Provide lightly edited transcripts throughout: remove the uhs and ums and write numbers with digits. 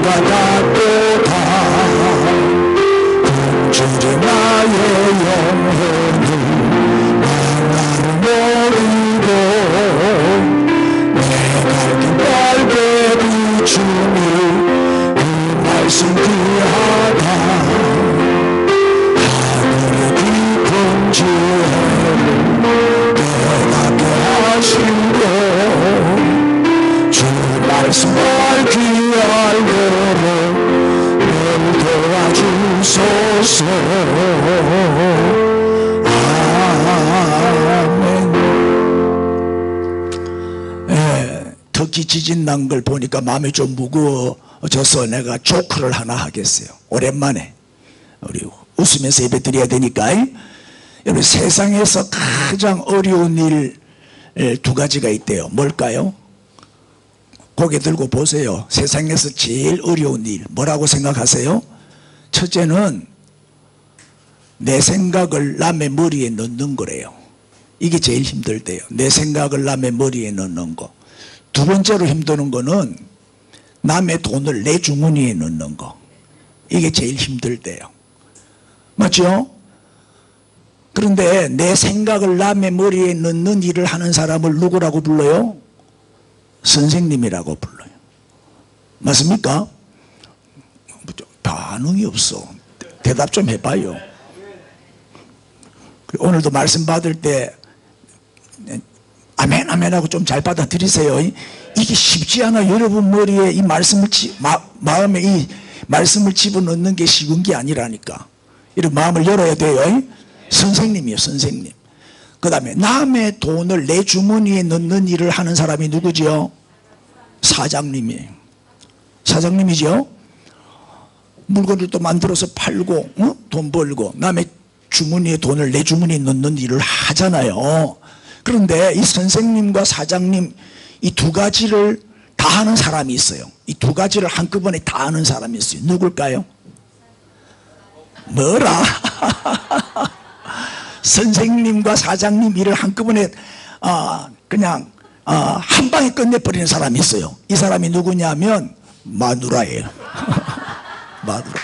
주님과 같도다. 굶주린 나의 영혼을 나를 모르고 내가 기빨게 비추니 그 말씀 귀하다. 하늘의 깊은 지혜를 깨닫게 하시고 주 말씀 밝히 알도록 늘 도와주소서. 아멘. 터키 지진 난 걸 보니까 마음이 좀 무거워져서 내가 조크를 하나 하겠어요. 오랜만에 우리 웃으면서 예배 드려야 되니까. 여러분, 세상에서 가장 어려운 일 두 가지가 있대요. 뭘까요? 고개 들고 보세요. 세상에서 제일 어려운 일 뭐라고 생각하세요? 첫째는 내 생각을 남의 머리에 넣는 거래요. 이게 제일 힘들대요. 내 생각을 남의 머리에 넣는 거. 두 번째로 힘드는 거는 남의 돈을 내 주머니에 넣는 거. 이게 제일 힘들대요. 맞죠? 그런데 내 생각을 남의 머리에 넣는 일을 하는 사람을 누구라고 불러요? 선생님이라고 불러요. 맞습니까? 반응이 없어. 대답 좀 해봐요. 오늘도 말씀 받을 때 아멘 아멘 하고 좀 잘 받아들이세요. 이게 쉽지 않아. 여러분 머리에 이 말씀을 마음에 이 말씀을 집어넣는 게 쉬운 게 아니라니까. 이런 마음을 열어야 돼요. 선생님이에요. 선생님. 그 다음에 남의 돈을 내 주머니에 넣는 일을 하는 사람이 누구지요? 사장님이에요. 사장님이죠. 물건을 또 만들어서 팔고 돈 벌고 남의 주머니에 돈을 내 주머니에 넣는 일을 하잖아요. 그런데 이 선생님과 사장님 이 두 가지를 다 하는 사람이 있어요. 이 두 가지를 한꺼번에 다 하는 사람이 있어요. 누굴까요? 뭐라? 선생님과 사장님 일을 한꺼번에 그냥 한 방에 끝내버리는 사람이 있어요. 이 사람이 누구냐면 마누라예요. 마누라.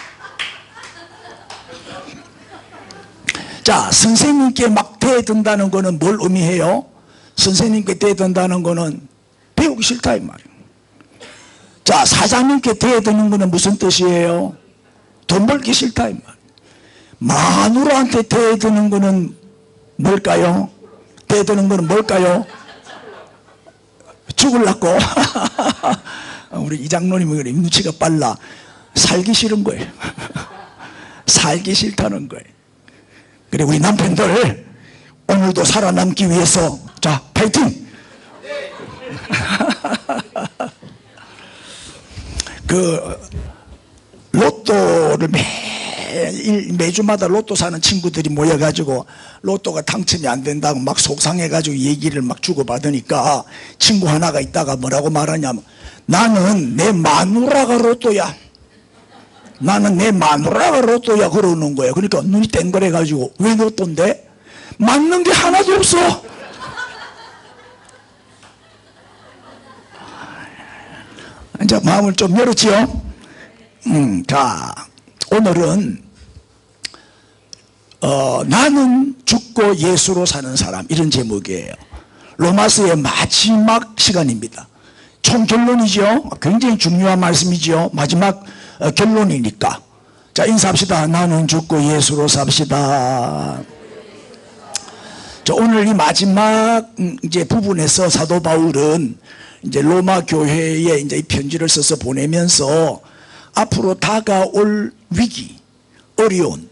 자, 선생님께 막 대든다는 거는 뭘 의미해요? 선생님께 대든다는 거는 배우기 싫다 이 말이에요. 자, 사장님께 대드는 거는 무슨 뜻이에요? 돈 벌기 싫다 이 말이에요. 마누라한테 대드는 거는 뭘까요? 대드는 거는 뭘까요? 죽을라고. 우리 이장로님은 눈치가 빨라. 살기 싫은 거예요. 살기 싫다는 거예요. 그래, 우리 남편들 오늘도 살아남기 위해서 자 파이팅. 그 로또를 매주마다 로또 사는 친구들이 모여가지고 로또가 당첨이 안 된다고 막 속상해가지고 얘기를 막 주고받으니까 친구 하나가 있다가 뭐라고 말하냐면 나는 내 마누라가 로또야. 나는 내 마누라가 로또야 그러는 거예요. 그러니까 눈이 땡그래가지고 왜 로또인데? 맞는 게 하나도 없어. 이제 마음을 좀 열었지요? 자, 오늘은 나는 죽고 예수로 사는 사람, 이런 제목이에요. 로마서의 마지막 시간입니다. 총결론이죠. 굉장히 중요한 말씀이죠. 마지막 결론이니까. 자, 인사합시다. 나는 죽고 예수로 삽시다. 자, 오늘 이 마지막 이제 부분에서 사도 바울은 이제 로마 교회에 이제 이 편지를 써서 보내면서 앞으로 다가올 위기, 어려운,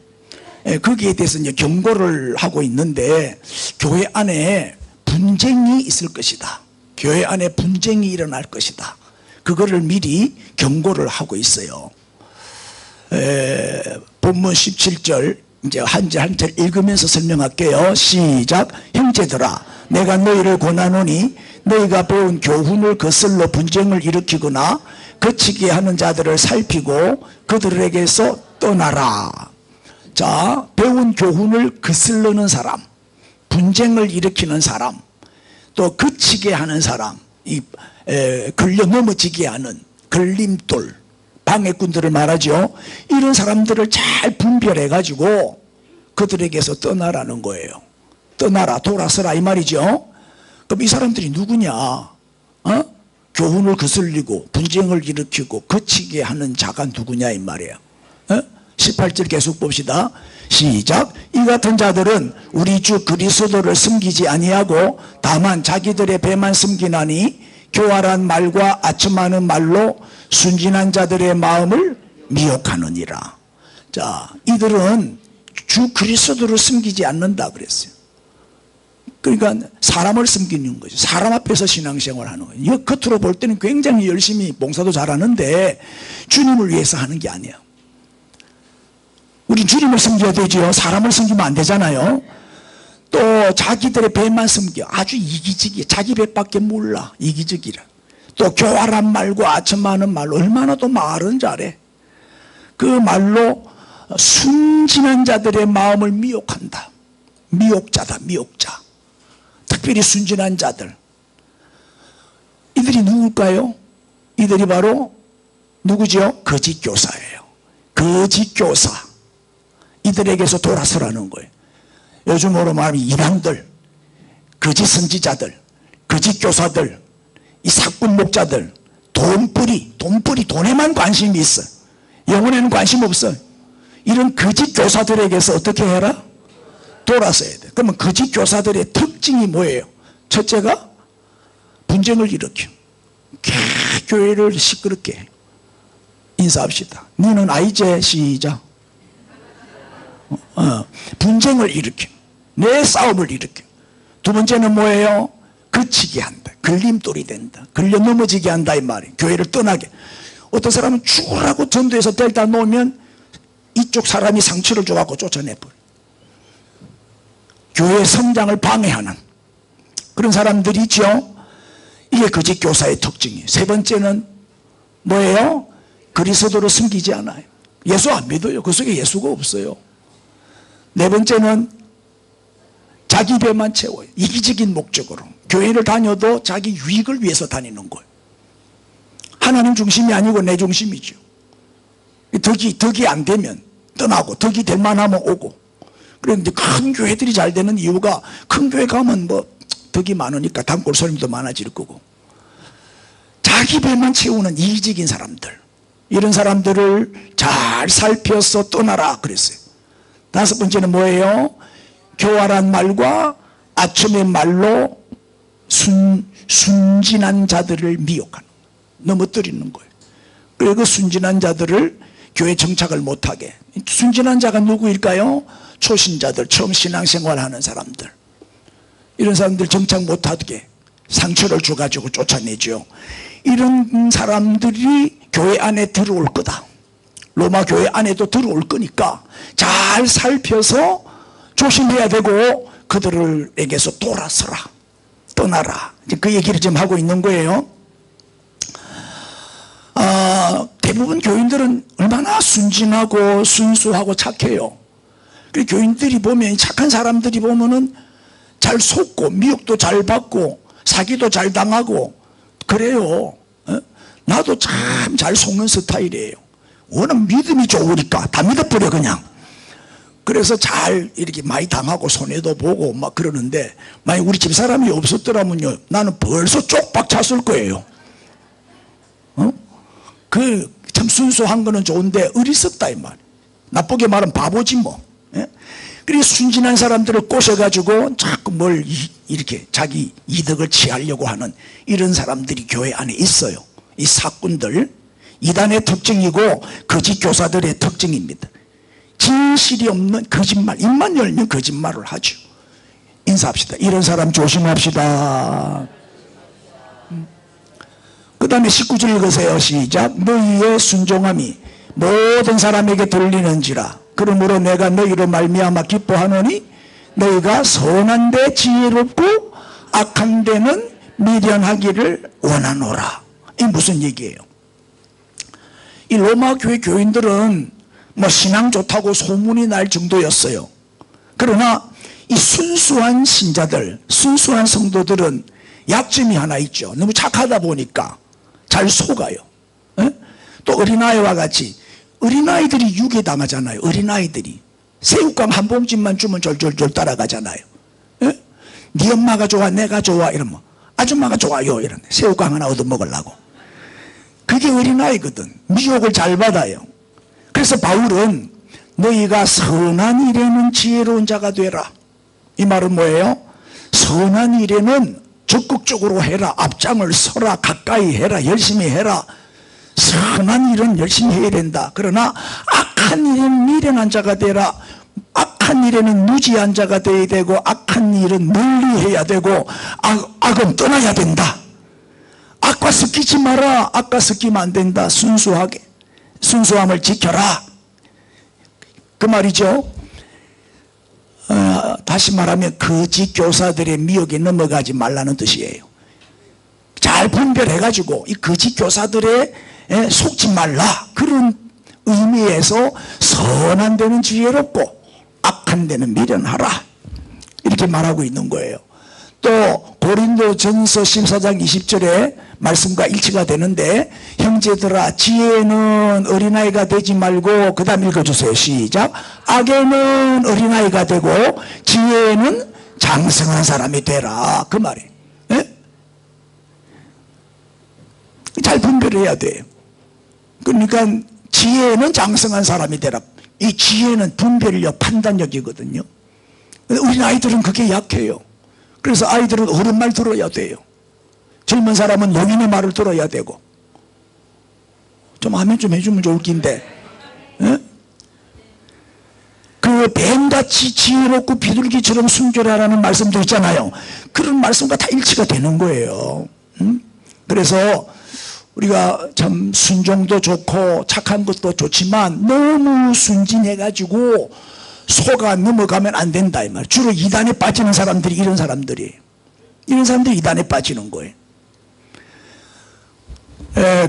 거기에 대해서 이제 경고를 하고 있는데, 교회 안에 분쟁이 있을 것이다. 교회 안에 분쟁이 일어날 것이다. 그거를 미리 경고를 하고 있어요. 본문 17절 이제 한 절 한 절 읽으면서 설명할게요. 시작. 형제들아, 내가 너희를 권하노니 너희가 배운 교훈을 거슬러 분쟁을 일으키거나 거치게 하는 자들을 살피고 그들에게서 떠나라. 자, 배운 교훈을 거슬르는 사람, 분쟁을 일으키는 사람, 또 거치게 하는 사람, 걸려 넘어지게 하는 걸림돌, 방해꾼들을 말하죠. 이런 사람들을 잘 분별해 가지고 그들에게서 떠나라는 거예요. 떠나라, 돌아서라 이 말이죠. 그럼 이 사람들이 누구냐? 교훈을 거슬리고 분쟁을 일으키고 거치게 하는 자가 누구냐 이 말이에요. 18절 계속 봅시다. 시작. 이 같은 자들은 우리 주 그리스도를 숨기지 아니하고 다만 자기들의 배만 숨기나니 교활한 말과 아첨하는 말로 순진한 자들의 마음을 미혹하느니라. 자, 이들은 주 그리스도를 숨기지 않는다 그랬어요. 그러니까 사람을 숨기는 거죠. 사람 앞에서 신앙생활을 하는 거예요. 이거 겉으로 볼 때는 굉장히 열심히 봉사도 잘하는데 주님을 위해서 하는 게 아니에요. 우린 주님을 숨겨야 되죠. 사람을 숨기면 안 되잖아요. 또 자기들의 배만 숨겨. 아주 이기적이야. 자기 배밖에 몰라. 이기적이라. 또 교활한 말과 아첨하는 말로 얼마나 또 말은 잘해. 그 말로 순진한 자들의 마음을 미혹한다. 미혹자다. 미혹자. 특별히 순진한 자들. 이들이 누굴까요? 이들이 바로 누구죠? 거짓 교사예요. 거짓 교사. 이들에게서 돌아서라는 거예요. 요즘으로 말하면 이방들, 거짓 선지자들, 거짓 교사들, 이 사꾼 목자들, 돈벌이, 돈에만 관심이 있어. 영혼에는 관심 없어. 이런 거짓 교사들에게서 어떻게 해라? 돌아서야 돼. 그러면 거짓 교사들의 특징이 뭐예요? 첫째가 분쟁을 일으켜. 교회를 시끄럽게 해. 인사합시다. 너는 아이제 시작. 분쟁을 일으켜. 내 싸움을 일으켜. 두 번째는 뭐예요? 거치게 한다. 걸림돌이 된다. 걸려 넘어지게 한다 이 말이에요. 교회를 떠나게. 어떤 사람은 죽으라고 전도해서 데려다 놓으면 이쪽 사람이 상처를 줘갖고 쫓아내버려. 교회의 성장을 방해하는 그런 사람들이 있죠. 이게 거짓 교사의 특징이에요. 세 번째는 뭐예요? 그리스도를 숨기지 않아요. 예수 안 믿어요. 그 속에 예수가 없어요. 네 번째는 자기 배만 채워요. 이기적인 목적으로. 교회를 다녀도 자기 유익을 위해서 다니는 거예요. 하나님 중심이 아니고 내 중심이죠. 덕이 안 되면 떠나고 덕이 될 만하면 오고. 그런데 큰 교회들이 잘 되는 이유가 큰 교회 가면 뭐 덕이 많으니까 단골 손님도 많아질 거고. 자기 배만 채우는 이기적인 사람들. 이런 사람들을 잘 살펴서 떠나라 그랬어요. 다섯 번째는 뭐예요? 교활한 말과 아첨의 말로 순진한 자들을 미혹하는, 넘어뜨리는 거예요. 그리고 그 순진한 자들을 교회 정착을 못하게. 순진한 자가 누구일까요? 초신자들, 처음 신앙생활하는 사람들. 이런 사람들 정착 못하게 상처를 줘가지고 쫓아내죠. 이런 사람들이 교회 안에 들어올 거다. 로마 교회 안에도 들어올 거니까 잘 살펴서 조심해야 되고 그들에게서 돌아서라, 떠나라. 그 얘기를 지금 하고 있는 거예요. 대부분 교인들은 얼마나 순진하고 순수하고 착해요. 그리고 교인들이 보면, 착한 사람들이 보면은 잘 속고 미혹도 잘 받고 사기도 잘 당하고 그래요. 나도 참 잘 속는 스타일이에요. 워낙 믿음이 좋으니까 다 믿어버려 그냥. 그래서 잘 이렇게 많이 당하고 손해도 보고 막 그러는데, 만약 우리 집사람이 없었더라면요 나는 벌써 쪽박 찼을 거예요. 그 참 순수한 거는 좋은데 어리석다 이 말. 나쁘게 말하면 바보지 뭐. 그리고 순진한 사람들을 꼬셔가지고 자꾸 뭘 이렇게 자기 이득을 취하려고 하는 이런 사람들이 교회 안에 있어요. 이 사꾼들, 이단의 특징이고 거짓 교사들의 특징입니다. 진실이 없는 거짓말, 입만 열면 거짓말을 하죠. 인사합시다. 이런 사람 조심합시다. 그 다음에 19절 읽으세요. 시작. 너희의 순종함이 모든 사람에게 들리는지라. 그러므로 내가 너희로 말미암아 기뻐하노니 너희가 선한 데 지혜롭고 악한 데는 미련하기를 원하노라. 이게 무슨 얘기예요? 이 로마 교회 교인들은 뭐 신앙 좋다고 소문이 날 정도였어요. 그러나 이 순수한 신자들, 순수한 성도들은 약점이 하나 있죠. 너무 착하다 보니까 잘 속아요. 또 어린아이와 같이 어린아이들이 유괴당하잖아요. 어린아이들이 새우깡 한 봉지만 주면 졸졸졸 따라가잖아요. 예? 네 엄마가 좋아 내가 좋아 이러면 아줌마가 좋아요 이러는데 새우깡 하나 얻어먹으려고. 그게 어린아이거든. 미혹을 잘 받아요. 그래서 바울은 너희가 선한 일에는 지혜로운 자가 되라. 이 말은 뭐예요? 선한 일에는 적극적으로 해라. 앞장을 서라. 가까이 해라. 열심히 해라. 선한 일은 열심히 해야 된다. 그러나 악한 일은 미련한 자가 되라. 악한 일에는 무지한 자가 되어야 되고 악한 일은 멀리 해야 되고 악은 떠나야 된다. 악과 섞이지 마라. 악과 섞이면 안 된다. 순수하게 순수함을 지켜라. 그 말이죠. 다시 말하면 거짓 교사들의 미혹에 넘어가지 말라는 뜻이에요. 잘 분별해가지고 이 거짓 교사들의 속지 말라. 그런 의미에서 선한 데는 지혜롭고 악한 데는 미련하라. 이렇게 말하고 있는 거예요. 또 고린도전서 14장 20절에 말씀과 일치가 되는데 형제들아 지혜는 어린아이가 되지 말고 그 다음 읽어주세요. 시작. 악에는 어린아이가 되고 지혜는 장성한 사람이 되라. 그 말이에요. 예? 잘 분별해야 돼요. 그러니까 지혜는 장성한 사람이 되라. 이 지혜는 분별력, 판단력이거든요. 우리 아이들은 그게 약해요. 그래서 아이들은 어른 말 들어야 돼요. 젊은 사람은 노인의 말을 들어야 되고. 좀 하면 좀 해주면 좋을 긴데. 예? 그 뱀같이 지혜롭고 비둘기처럼 순결하라는 말씀도 있잖아요. 그런 말씀과 다 일치가 되는 거예요. 그래서 우리가 참 순종도 좋고 착한 것도 좋지만 너무 순진해가지고 속아 넘어가면 안 된다 이 말. 주로 이단에 빠지는 사람들이 이런 사람들이 이단에 빠지는 거예요.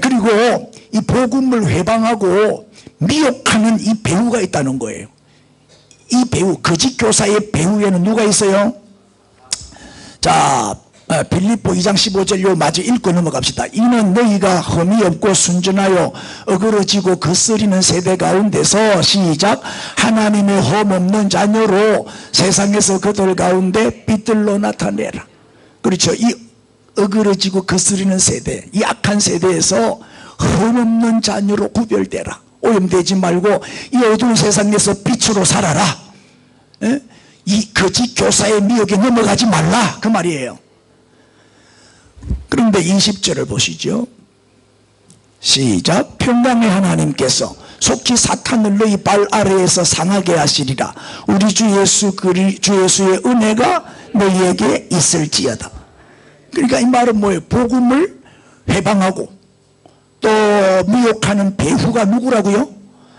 그리고 이 복음을 회방하고 미혹하는 이 배후가 있다는 거예요. 이 배후, 거짓 교사의 배후에는 누가 있어요? 자, 빌립보 2장 15절 요 마저 읽고 넘어갑시다. 이는 너희가 흠이 없고 순전하여 어그러지고 거스리는 세대 가운데서 시작. 하나님의 흠 없는 자녀로 세상에서 그들 가운데 빛들로 나타내라. 그렇죠. 이 어그러지고 거스리는 세대, 이 악한 세대에서 흠 없는 자녀로 구별되라. 오염되지 말고 이 어두운 세상에서 빛으로 살아라. 에? 이 거짓 교사의 미혹에 넘어가지 말라 그 말이에요. 그런데 20절을 보시죠. 시작. 평강의 하나님께서 속히 사탄을 너희 발 아래에서 상하게 하시리라. 우리 주 예수의 은혜가 너희에게 있을지어다. 그러니까 이 말은 뭐예요? 복음을 회방하고 또 미혹하는 배후가 누구라고요?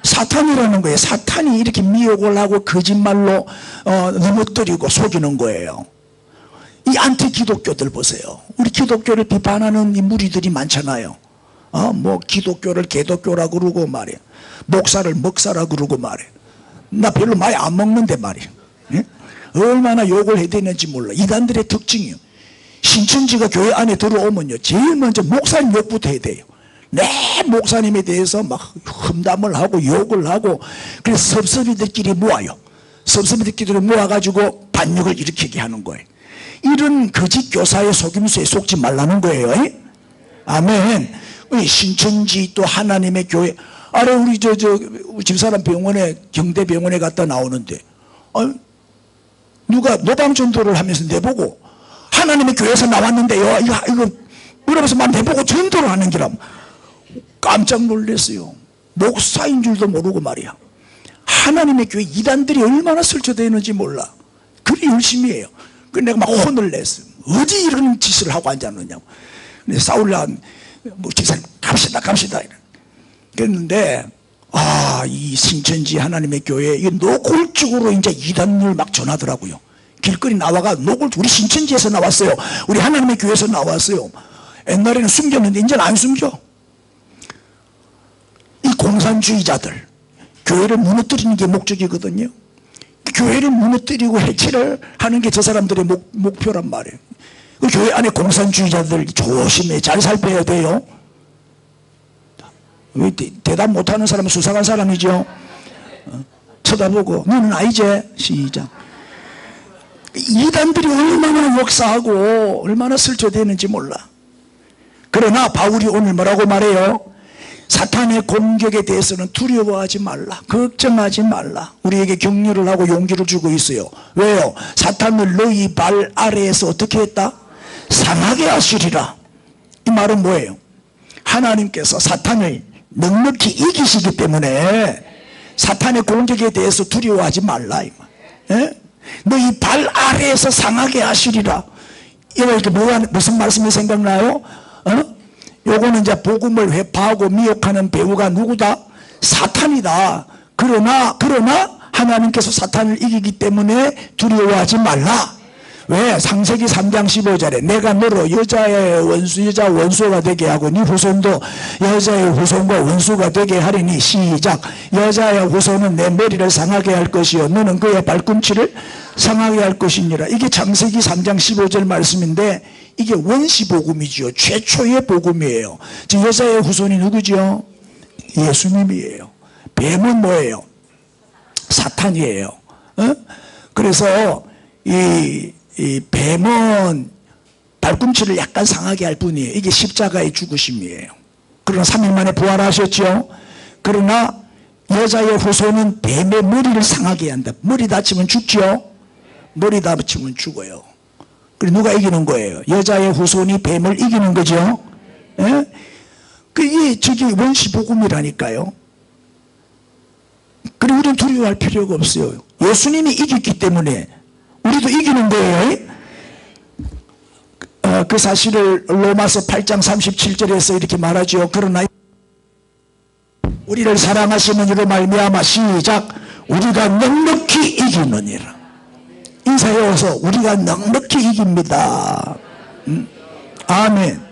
사탄이라는 거예요. 사탄이 이렇게 미혹을 하고 거짓말로 넘어뜨리고 속이는 거예요. 이 안티 기독교들 보세요. 우리 기독교를 비판하는 이 무리들이 많잖아요. 뭐 기독교를 개독교라고 그러고 말이에요. 목사를 먹사라고 그러고 말이에요. 나 별로 많이 안 먹는데 말이에요. 예? 얼마나 욕을 해야 되는지 몰라. 이단들의 특징이에요. 신천지가 교회 안에 들어오면요 제일 먼저 목사님 욕부터 해야 돼요. 내 목사님에 대해서 막 험담을 하고 욕을 하고 그래서 섭섭이들끼리 모아요. 섭섭이들끼리 모아가지고 반역을 일으키게 하는 거예요. 이런 거짓 교사의 속임수에 속지 말라는 거예요. 아멘. 신천지 또 하나님의 교회 아래 우리 집사람 병원에 경대병원에 갔다 나오는데 누가 노방전도를 하면서 내보고 하나님의 교회에서 나왔는데요 이거 물어봐서 막 내보고 전도를 하는 기라 깜짝 놀랐어요. 목사인 줄도 모르고 말이야. 하나님의 교회 이단들이 얼마나 설치되어 있는지 몰라. 그리 열심히 해요. 그래서 내가 막 혼을 냈어요. 어디 이런 짓을 하고 앉았느냐고. 근데 싸우려고 뭐 집사님 갑시다 그랬는데 이 신천지 하나님의 교회 이 노골적으로 이제 이단을 막 전하더라고요. 길거리 나와가 우리 신천지에서 나왔어요. 우리 하나님의 교회에서 나왔어요. 옛날에는 숨겼는데 이제는 안 숨겨. 이 공산주의자들 교회를 무너뜨리는 게 목적이거든요. 교회를 무너뜨리고 해체를 하는 게 저 사람들의 목표란 말이에요. 그 교회 안에 공산주의자들 조심해 잘 살펴야 돼요. 대답 못하는 사람은 수상한 사람이죠. 쳐다보고 너는 아니지? 시작. 이단들이 얼마나 역사하고 얼마나 슬쩍대는지 몰라. 그러나 바울이 오늘 뭐라고 말해요? 사탄의 공격에 대해서는 두려워하지 말라, 걱정하지 말라. 우리에게 격려를 하고 용기를 주고 있어요. 왜요? 사탄을 너희 발 아래에서 어떻게 했다? 상하게 하시리라. 이 말은 뭐예요? 하나님께서 사탄을 넉넉히 이기시기 때문에 사탄의 공격에 대해서 두려워하지 말라 이 말. 예? 너희 발 아래에서 상하게 하시리라. 이렇게 무슨 말씀이 생각나요? 요거는 이제 복음을 회파하고 미혹하는 배우가 누구다? 사탄이다. 그러나 하나님께서 사탄을 이기기 때문에 두려워하지 말라. 왜? 창세기 3장 15절에 내가 너로 여자 원수가 되게 하고 네 후손도 여자의 후손과 원수가 되게 하리니 시작. 여자의 후손은 내 머리를 상하게 할 것이요 너는 그의 발꿈치를 상하게 할 것이니라. 이게 창세기 3장 15절 말씀인데 이게 원시복음이죠. 최초의 복음이에요. 즉 여자의 후손이 누구죠? 예수님이에요. 뱀은 뭐예요? 사탄이에요. 그래서 이 뱀은 발꿈치를 약간 상하게 할 뿐이에요. 이게 십자가의 죽으심이에요. 그러나 3일 만에 부활하셨죠. 그러나 여자의 후손은 뱀의 머리를 상하게 한다. 머리 다치면 죽죠. 머리 다치면 죽어요. 그래 누가 이기는 거예요? 여자의 후손이 뱀을 이기는 거죠. 예? 그게 저기 원시복음이라니까요. 그리고 우리는 두려워할 필요가 없어요. 예수님이 이겼기 때문에 우리도 이기는 거예요. 그 사실을 로마서 8장 37절에서 이렇게 말하죠. 그러나 우리를 사랑하시는 이로 말미암아 시작. 우리가 넉넉히 이기느니라. 인사해서 우리가 넉넉히 이깁니다. 아멘.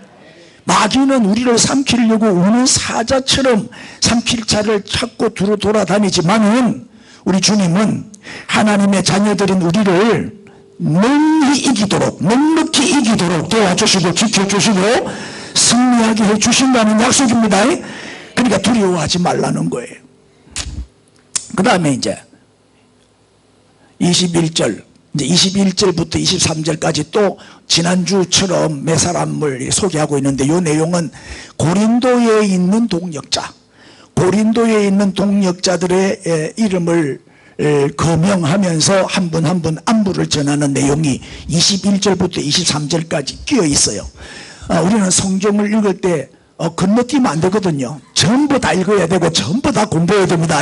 마귀는 우리를 삼키려고 우는 사자처럼 삼킬 자를 찾고 두루 돌아다니지만은 우리 주님은 하나님의 자녀들인 우리를 넉넉히 이기도록 도와주시고 지켜주시고 승리하게 해주신다는 약속입니다. 그러니까 두려워하지 말라는 거예요. 그 다음에 이제 21절 이제 21절부터 23절까지 또 지난주처럼 몇 사람을 소개하고 있는데 이 내용은 고린도에 있는 동역자들의 이름을 거명하면서 한 분 한 분 안부를 전하는 내용이 21절부터 23절까지 끼어 있어요. 우리는 성경을 읽을 때 건너뛰면 안 되거든요. 전부 다 읽어야 되고 전부 다 공부해야 됩니다.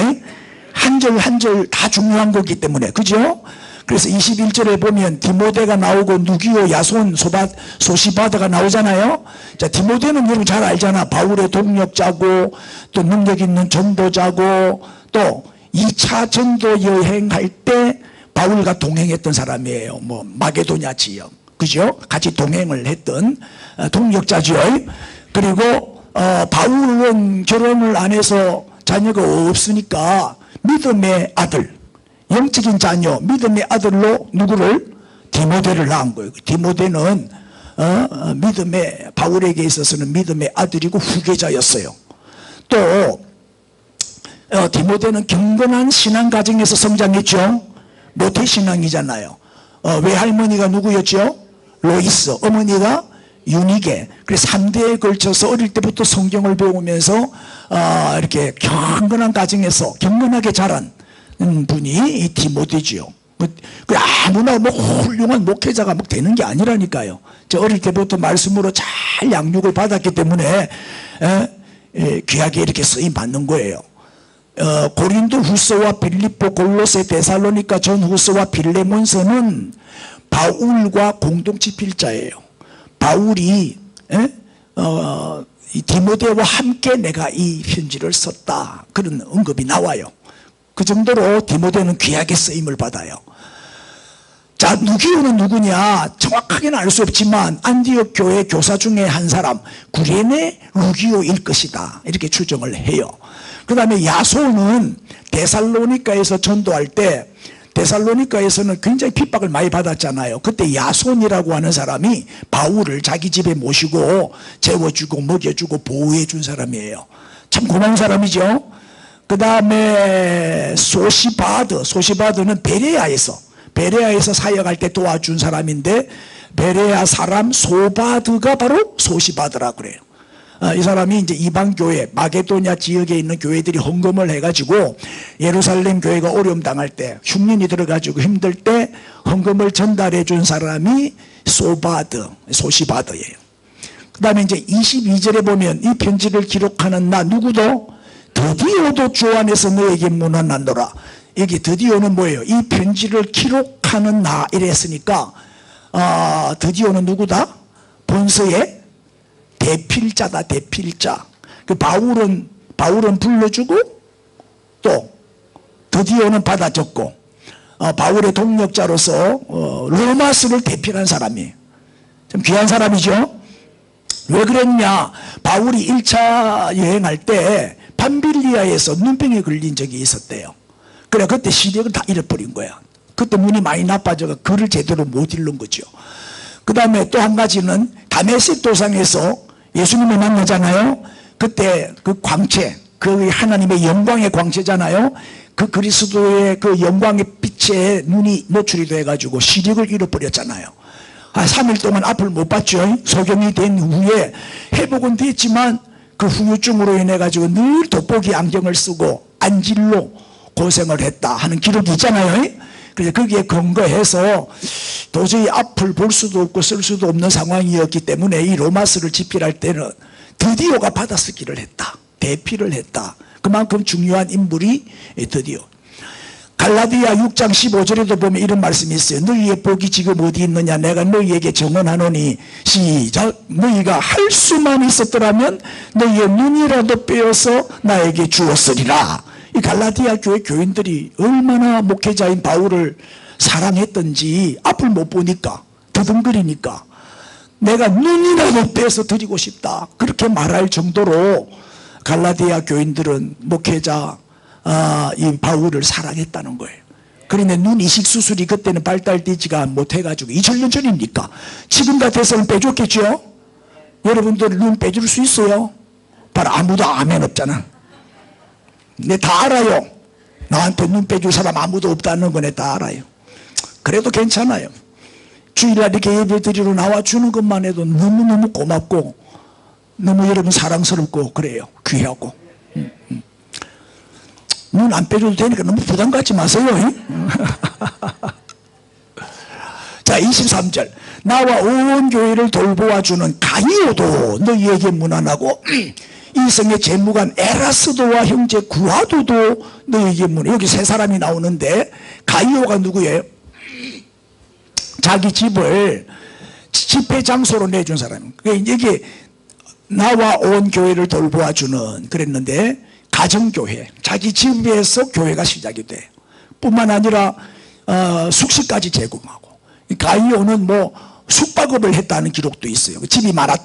한 절 한 절 다 중요한 거기 때문에, 그죠? 그래서 21절에 보면 디모데가 나오고 누기오, 야손, 소시바드가 나오잖아요. 자, 디모데는 여러분 잘 알잖아. 바울의 동역자고 또 능력 있는 전도자고 또 2차 전도 여행할 때 바울과 동행했던 사람이에요. 뭐 마게도냐 지역, 그죠? 같이 동행을 했던 동역자죠. 그리고 바울은 결혼을 안 해서 자녀가 없으니까 믿음의 아들, 영적인 자녀, 믿음의 아들로 누구를? 디모데를 낳은 거예요. 디모데는 믿음의, 바울에게 있어서는 믿음의 아들이고 후계자였어요. 또 디모데는 경건한 신앙 가정에서 성장했죠. 모태신앙이잖아요. 외할머니가 누구였죠? 로이스. 어머니가 유니게. 그래서 3대에 걸쳐서 어릴 때부터 성경을 배우면서 이렇게 경건한 가정에서 경건하게 자란 분이 이 디모데지요. 아무나 뭐 훌륭한 목회자가 막 되는 게 아니라니까요. 저 어릴 때부터 말씀으로 잘 양육을 받았기 때문에 귀하게 이렇게 쓰임 받는 거예요. 고린도 후서와 빌립보, 골로새, 데살로니가 전후서와 빌레몬서는 바울과 공동 집필자예요. 바울이 이 디모데와 함께 내가 이 편지를 썼다, 그런 언급이 나와요. 그 정도로 디모데는 귀하게 쓰임을 받아요. 자, 누기오는 누구냐? 정확하게는 알 수 없지만 안디옥 교회 교사 중에 한 사람, 구레네 루기오일 것이다, 이렇게 추정을 해요. 그 다음에 야손은 데살로니가에서 전도할 때, 데살로니가에서는 굉장히 핍박을 많이 받았잖아요. 그때 야손이라고 하는 사람이 바울을 자기 집에 모시고 재워주고 먹여주고 보호해 준 사람이에요. 참 고마운 사람이죠. 그 다음에 소시바드는 베레아에서 사역할 때 도와준 사람인데, 베레아 사람 소바드가 바로 소시바드라고 그래요. 이 사람이 이제 이방교회, 마게도냐 지역에 있는 교회들이 헌금을 해가지고 예루살렘 교회가 어려움 당할 때, 흉년이 들어가지고 힘들 때 헌금을 전달해 준 사람이 소시바드예요. 그 다음에 이제 22절에 보면 이 편지를 기록하는 나 누구도 드디어도 주 안에서 너에게 문안하노라. 여기 드디어는 뭐예요? 이 편지를 기록하는 나 이랬으니까 드디어는 누구다? 본서의 대필자다. 대필자. 그 바울은 불러주고 또 드디어는 받아 적고 바울의 동력자로서 로마서를 대필한 사람이에요. 좀 귀한 사람이죠. 왜 그랬냐? 바울이 1차 여행할 때 밤빌리아에서 눈병에 걸린 적이 있었대요. 그래 그때 시력을 다 잃어버린 거야. 그때 눈이 많이 나빠져서 글을 제대로 못 읽는 거죠. 그 다음에 또 한 가지는 다메섹 도상에서 예수님을 만나잖아요. 그때 그 광채, 그 하나님의 영광의 광채잖아요. 그 그리스도의 그 영광의 빛에 눈이 노출이 돼가지고 시력을 잃어버렸잖아요. 3일 동안 앞을 못 봤죠. 소경이 된 후에 회복은 됐지만 그 후유증으로 인해 가지고 늘 돋보기 안경을 쓰고 안질로 고생을 했다 하는 기록이 있잖아요. 그래서 거기에 근거해서 도저히 앞을 볼 수도 없고 쓸 수도 없는 상황이었기 때문에 이 로마서를 집필할 때는 드디어가 받아쓰기를 했다. 대필을 했다. 그만큼 중요한 인물이 드디어. 갈라디아 6장 15절에도 보면 이런 말씀이 있어요. 너희의 복이 지금 어디 있느냐? 내가 너희에게 증언하노니 시작. 너희가 할 수만 있었더라면 너희의 눈이라도 빼어서 나에게 주었으리라. 이 갈라디아 교회 교인들이 얼마나 목회자인 바울을 사랑했던지 앞을 못 보니까 더듬거리니까 내가 눈이라도 빼서 드리고 싶다 그렇게 말할 정도로 갈라디아 교인들은 목회자 이 바울을 사랑했다는 거예요. 그런데 눈 이식 수술이 그때는 발달되지가 못해가지고 2000년 전이니까 지금 같아서는 빼줬겠죠. 여러분들 눈 빼줄 수 있어요? 바로 아무도 아멘 없잖아. 내 다 알아요. 나한테 눈 빼줄 사람 아무도 없다는 거 내 다 알아요. 그래도 괜찮아요. 주일날 이렇게 예배 드리러 나와주는 것만 해도 너무너무 고맙고 너무 여러분 사랑스럽고 그래요. 귀하고. 눈 안 빼줘도 되니까 너무 부담 갖지 마세요. 자 23절 나와 온 교회를 돌보아주는 가이오도 너희에게 문안하고 이 성의 재무관 에라스도와 형제 구아도도 너희에게 문안. 여기 세 사람이 나오는데 가이오가 누구예요? 자기 집을 집회 장소로 내준 사람. 여기 나와 온 교회를 돌보아주는 그랬는데 가정교회, 자기 집에서 교회가 시작이 돼. 뿐만 아니라 숙식까지 제공하고. 가이오는 뭐 숙박업을 했다는 기록도 있어요.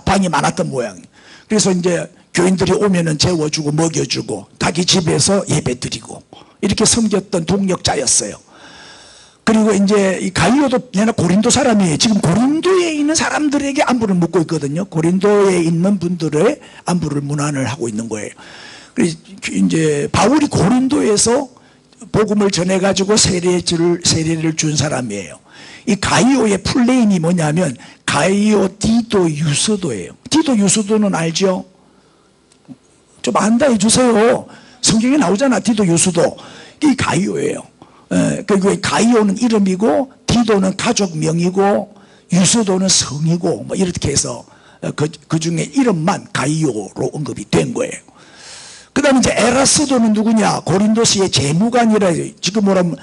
방이 많았던 모양이에요. 그래서 이제 교인들이 오면은 재워주고 먹여주고 자기 집에서 예배드리고 이렇게 섬겼던 동력자였어요. 그리고 이제 이 가이오도 내가 고린도 사람이에요. 지금 고린도에 있는 사람들에게 안부를 묻고 있거든요. 고린도에 있는 분들의 안부를 문안을 하고 있는 거예요. 그래서 이제 바울이 고린도에서 복음을 전해가지고 세례를 준 사람이에요. 이 가이오의 풀네임이 뭐냐면 가이오 디도 유스도예요. 디도 유스도는 알죠? 좀 안다 해주세요. 성경에 나오잖아. 디도 유스도. 이 가이오예요. 그리고 가이오는 이름이고 디도는 가족명이고 유스도는 성이고 뭐 이렇게 해서 그 중에 이름만 가이오로 언급이 된 거예요. 그 다음에 이제 에라스도는 누구냐? 고린도시의 재무관이라 지금 뭐라면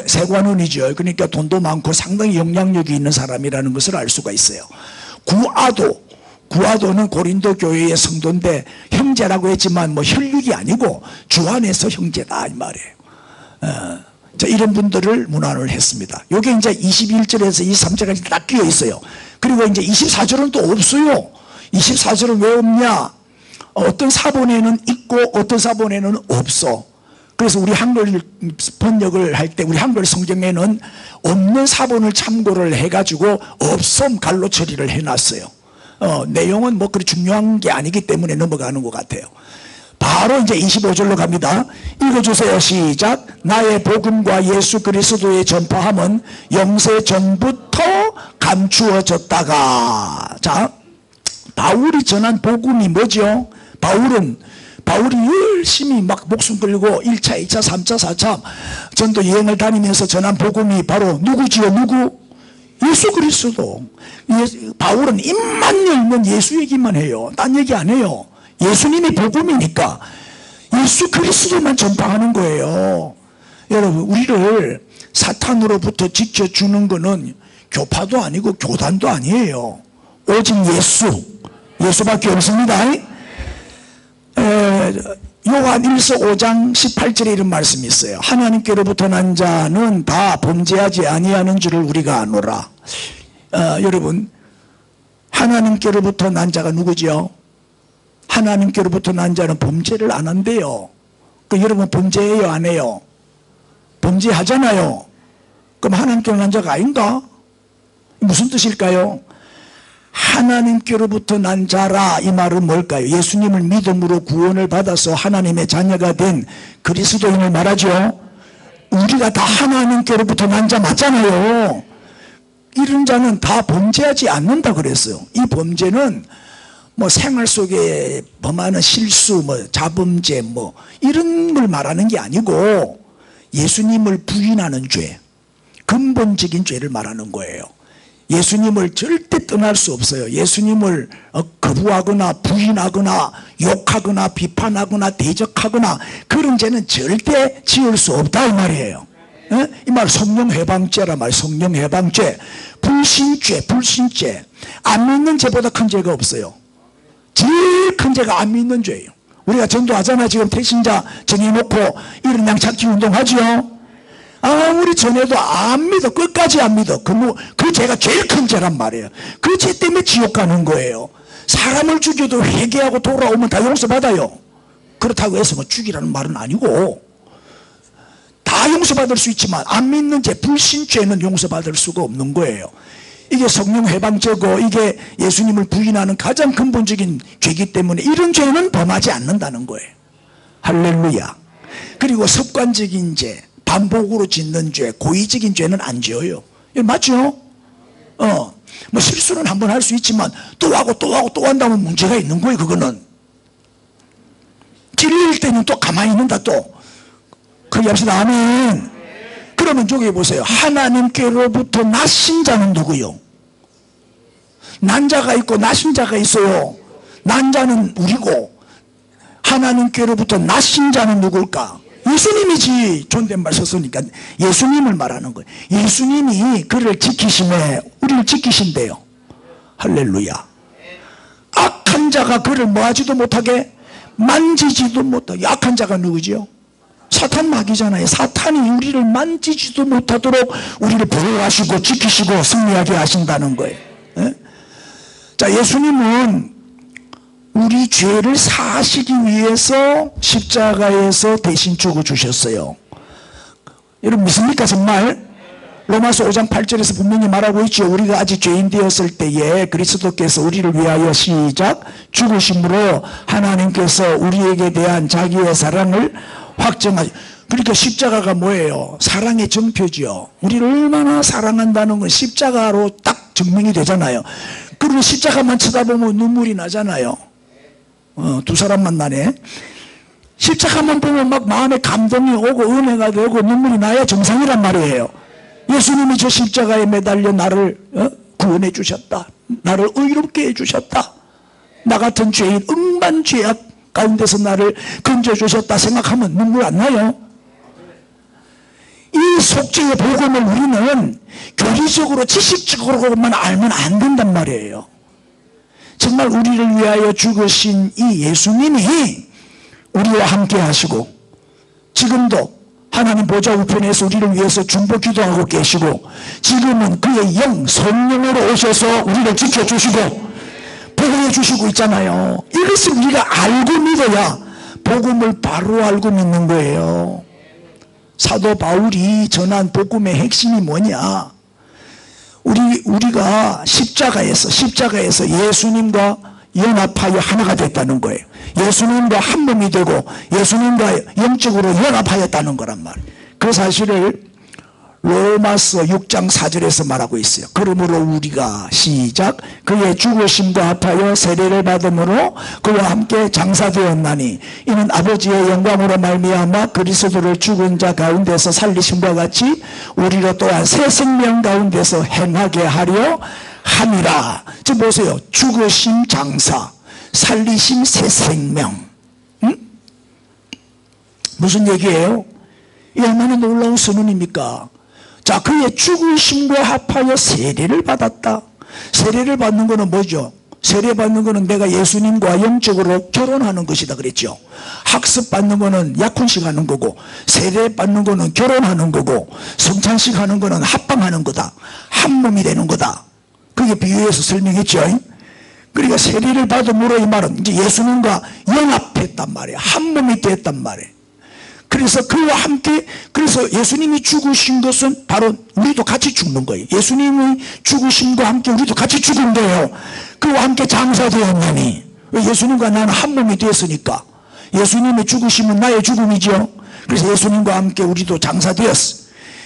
세관원이죠. 그러니까 돈도 많고 상당히 영향력이 있는 사람이라는 것을 알 수가 있어요. 구아도는 고린도 교회의 성도인데 형제라고 했지만 뭐 혈육이 아니고 주 안에서 형제다 이 말이에요. 자, 이런 분들을 문안을 했습니다. 이게 이제 21절에서 23절까지 딱 끼어 있어요. 그리고 이제 24절은 또 없어요. 24절은 왜 없냐? 어떤 사본에는 있고 어떤 사본에는 없어. 그래서 우리 한글 번역을 할 때 우리 한글 성경에는 없는 사본을 참고를 해가지고 없음 갈로 처리를 해놨어요. 내용은 뭐 그리 중요한 게 아니기 때문에 넘어가는 것 같아요. 바로 이제 25절로 갑니다. 읽어주세요. 시작. 나의 복음과 예수 그리스도의 전파함은 영세 전부터 감추어졌다가. 자, 바울이 전한 복음이 뭐죠? 바울이 열심히 막 목숨 걸고 1차, 2차, 3차, 4차 전도 여행을 다니면서 전한 복음이 바로 누구지요? 누구? 예수 그리스도. 바울은 입만 열면 예수 얘기만 해요. 딴 얘기 안 해요. 예수님이 복음이니까 예수 그리스도만 전파하는 거예요. 여러분, 우리를 사탄으로부터 지켜주는 거는 교파도 아니고 교단도 아니에요. 오직 예수밖에 없습니다. 요한 1서 5장 18절에 이런 말씀이 있어요. 하나님께로부터 난 자는 다 범죄하지 아니하는 줄을 우리가 아노라. 여러분, 하나님께로부터 난 자가 누구지요? 하나님께로부터 난 자는 범죄를 안 한대요. 여러분 범죄해요, 안 해요? 범죄하잖아요. 그럼 하나님께로 난 자가 아닌가? 무슨 뜻일까요? 하나님께로부터 난 자라, 이 말은 뭘까요? 예수님을 믿음으로 구원을 받아서 하나님의 자녀가 된 그리스도인을 말하죠. 우리가 다 하나님께로부터 난 자 맞잖아요. 이런 자는 다 범죄하지 않는다 그랬어요. 이 범죄는 뭐 생활 속에 범하는 실수, 뭐 자범죄, 뭐 이런 걸 말하는 게 아니고 예수님을 부인하는 죄, 근본적인 죄를 말하는 거예요. 예수님을 절대 떠날 수 없어요. 예수님을 거부하거나 부인하거나 욕하거나 비판하거나 대적하거나 그런 죄는 절대 지을 수 없다 이 말이에요. 이 말 성령해방죄라 말. 성령해방죄, 불신죄. 안 믿는 죄보다 큰 죄가 없어요. 제일 큰 죄가 안 믿는 죄예요. 우리가 전도하잖아. 지금 태신자 정해놓고 이런 양찾기 운동하죠. 아무리 전해도 안 믿어. 끝까지 안 믿어. 그 죄가 제일 큰 죄란 말이에요. 그 죄 때문에 지옥 가는 거예요. 사람을 죽여도 회개하고 돌아오면 다 용서받아요. 그렇다고 해서 뭐 죽이라는 말은 아니고 다 용서받을 수 있지만 안 믿는 죄, 불신죄는 용서받을 수가 없는 거예요. 이게 성령 해방죄고 이게 예수님을 부인하는 가장 근본적인 죄이기 때문에 이런 죄는 범하지 않는다는 거예요. 할렐루야. 그리고 습관적인 죄, 반복으로 짓는 죄, 고의적인 죄는 안 지어요. 맞죠? 뭐 실수는 한번 할 수 있지만 또 하고 또 한다면 문제가 있는 거예요. 그거는 질릴 때는 또 가만히 있는다. 또 크게 합시다. 아멘. 그러면 저기 보세요. 하나님께로부터 나신 자는 누구요? 난 자가 있고 나신 자가 있어요. 난 자는 우리고 하나님께로부터 나신 자는 누굴까? 예수님이지. 존댓말 썼으니까 예수님을 말하는 거예요. 예수님이 그를 지키심에 우리를 지키신대요. 할렐루야. 악한 자가 그를 뭐하지도 못하게 만지지도 못하게. 악한 자가 누구지요? 사탄 마귀잖아요. 사탄이 우리를 만지지도 못하도록 우리를 보호하시고 지키시고 승리하게 하신다는 거예요. 자, 예수님은 우리 죄를 사하시기 위해서 십자가에서 대신 죽어주셨어요. 여러분 믿습니까 정말? 로마서 5장 8절에서 분명히 말하고 있죠. 우리가 아직 죄인 되었을 때에 그리스도께서 우리를 위하여 시작 죽으심으로 하나님께서 우리에게 대한 자기의 사랑을 확정하시. 그러니까 십자가가 뭐예요? 사랑의 정표지요. 우리를 얼마나 사랑한다는 건 십자가로 딱 증명이 되잖아요. 그리고 십자가만 쳐다보면 눈물이 나잖아요. 두 사람 만나네. 십자가만 보면 막 마음에 감동이 오고 은혜가 되고 눈물이 나야 정상이란 말이에요. 예수님이 저 십자가에 매달려 나를 구원해 주셨다. 나를 의롭게 해주셨다. 나 같은 죄인 억만 죄악 가운데서 나를 건져주셨다 생각하면 눈물 안 나요? 이 속죄의 복음을 우리는 교리적으로 지식적으로만 알면 안 된단 말이에요. 정말 우리를 위하여 죽으신 이 예수님이 우리와 함께 하시고 지금도 하나님 보좌 우편에서 우리를 위해서 중보 기도하고 계시고 지금은 그의 영 성령으로 오셔서 우리를 지켜주시고 보호해 주시고 있잖아요. 이것을 우리가 알고 믿어야 복음을 바로 알고 믿는 거예요. 사도 바울이 전한 복음의 핵심이 뭐냐? 우리가 십자가에서 예수님과 연합하여 하나가 됐다는 거예요. 예수님과 한 몸이 되고 예수님과 영적으로 연합하였다는 거란 말이에요. 그 사실을 로마서 6장 4절에서 말하고 있어요. 그러므로 우리가 시작 그의 죽으심과 합하여 세례를 받음으로 그와 함께 장사되었나니 이는 아버지의 영광으로 말미암아 그리스도를 죽은 자 가운데서 살리심과 같이 우리로 또한 새 생명 가운데서 행하게 하려 함이라. 지금 보세요. 죽으심 장사, 살리심 새 생명. 무슨 얘기예요? 이 얼마나 놀라운 선언입니까? 자, 그의 죽으심과 합하여 세례를 받았다. 세례를 받는 것은 뭐죠? 세례 받는 것은 내가 예수님과 영적으로 결혼하는 것이다 그랬죠. 학습 받는 것은 약혼식 하는 거고, 세례 받는 것은 결혼하는 거고, 성찬식 하는 것은 합방하는 거다. 한 몸이 되는 거다. 그게 비유해서 설명했죠. 그러니까 세례를 받음으로 이 말은 이제 예수님과 연합했단 말이에요. 한 몸이 됐단 말이에요. 그래서 그와 함께, 그래서 예수님이 죽으신 것은 바로 우리도 같이 죽는 거예요. 예수님이 죽으심과 함께 우리도 같이 죽은 거예요. 그와 함께 장사되었나니. 예수님과 나는 한 몸이 되었으니까. 예수님의 죽으심은 나의 죽음이죠. 그래서 예수님과 함께 우리도 장사되었어.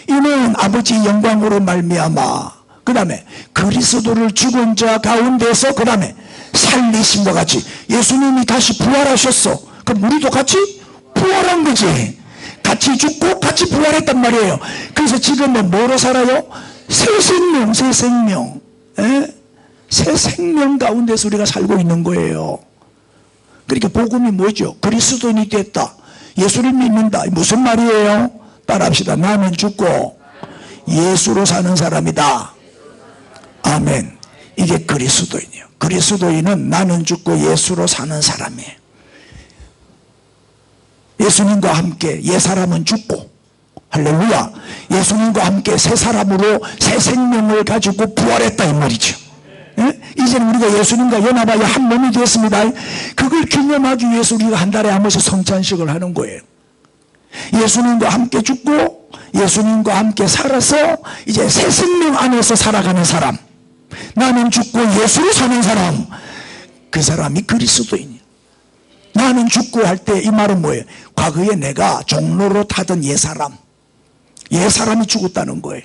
이는 아버지 영광으로 말미암아, 그 다음에 그리스도를 죽은 자 가운데서 그 다음에 살리심과 같이 예수님이 다시 부활하셨어. 그럼 우리도 같이 부활한 거지. 같이 죽고 같이 부활했단 말이에요. 그래서 지금은 뭐로 살아요? 새 생명, 새 생명. 새 생명 가운데서 우리가 살고 있는 거예요. 그러니까 복음이 뭐죠? 그리스도인이 됐다. 예수를 믿는다. 무슨 말이에요? 따라합시다. 나는 죽고 예수로 사는 사람이다. 아멘. 이게 그리스도인이에요. 그리스도인은 나는 죽고 예수로 사는 사람이에요. 예수님과 함께 옛사람은 죽고, 할렐루야, 예수님과 함께 새 사람으로 새 생명을 가지고 부활했다 이 말이죠. 이제는 우리가 예수님과 연합하여 한 몸이 되었습니다. 그걸 기념하기 위해서 우리가 한 달에 한 번씩 성찬식을 하는 거예요. 예수님과 함께 죽고 예수님과 함께 살아서 이제 새 생명 안에서 살아가는 사람, 나는 죽고 예수로 사는 사람, 그 사람이 그리스도인이에요. 나는 죽고 할 때 이 말은 뭐예요? 과거에 내가 종로로 타던 옛사람이 죽었다는 거예요.